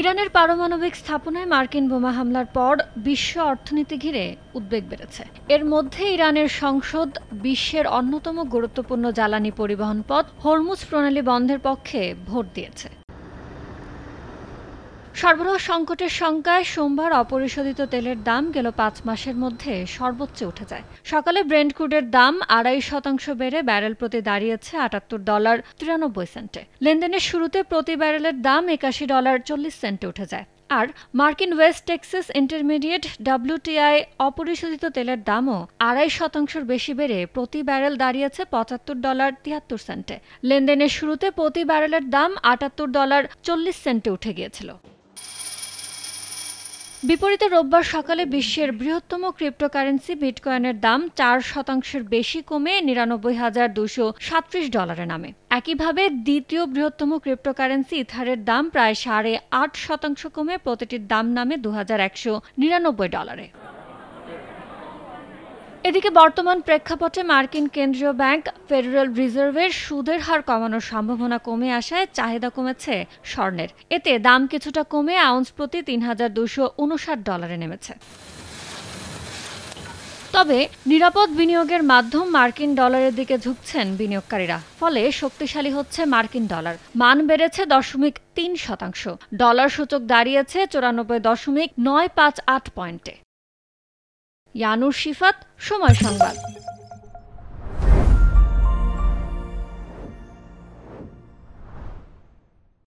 ইরানের পারমাণবিক স্থাপনায় মার্কিন বোমা হামলার পর বিশ্ব অর্থনীতি ঘিরে উদ্বেগ বেড়েছে। এর মধ্যে ইরানের সংসদ বিশ্বের অন্যতম গুরুত্বপূর্ণ জ্বালানি পরিবহন পথ হরমুজ প্রণালী বন্ধের পক্ষে ভোট দিয়েছে। সরবরাহ সংকটের শঙ্কায় সোমবার অপরিশোধিত তেলের দাম গেল ৫ মাসের মধ্যে সর্বোচ্চ উঠে যায়। সকালে ব্রেন্ট ক্রুডের দাম ২.৫% বেড়ে ব্যারেল প্রতি দাঁড়িয়েছে $৭৮.৯৩। লেনদেনের শুরুতে প্রতি ব্যারেলের দাম $৮১.৪০ উঠে যায়। আর মার্কিন ওয়েস্ট টেক্সাস ইন্টারমিডিয়েট WTI অপরিশোধিত তেলের দামও ২.৫% বেশি বেড়ে প্রতি ব্যারেল দাঁড়িয়েছে $৭৫.৭৩। লেনদেনের শুরুতে প্রতি ব্যারেলের দাম $৭৮.৪০ উঠে গিয়েছিল। বিপরীতে রোববার সকালে বিশ্বের বৃহত্তম ক্রিপ্টোকারেন্সি বিটকয়েনের দাম ৪% বেশি কমে $৯৯,২৩৭ নামে। একইভাবে দ্বিতীয় বৃহত্তম ক্রিপ্টোকারেন্সি ইথারের দাম প্রায় ৮.৫% কমে প্রতিটির দাম নামে $২,১৯৯ এদিকে বর্তমান প্রেক্ষাপটে মার্কিন কেন্দ্রীয় ব্যাংক ফেডারেল রিজার্ভের সুদের হার কমানোর সম্ভাবনা কমে আসায় চাহিদা কমেছে স্বর্ণের। এতে দাম কিছুটা কমে আউন্স প্রতি $৩,২৫৯ নেমেছে। তবে নিরাপদ বিনিয়োগের মাধ্যম মার্কিন ডলারের দিকে ঝুঁকছেন বিনিয়োগকারীরা। ফলে শক্তিশালী হচ্ছে মার্কিন ডলার। মান বেড়েছে 0.৩%। ডলার সূচক দাঁড়িয়েছে 94.৯58 পয়েন্টে। ইয়ানুর শিফাত, সময় সংবাদ।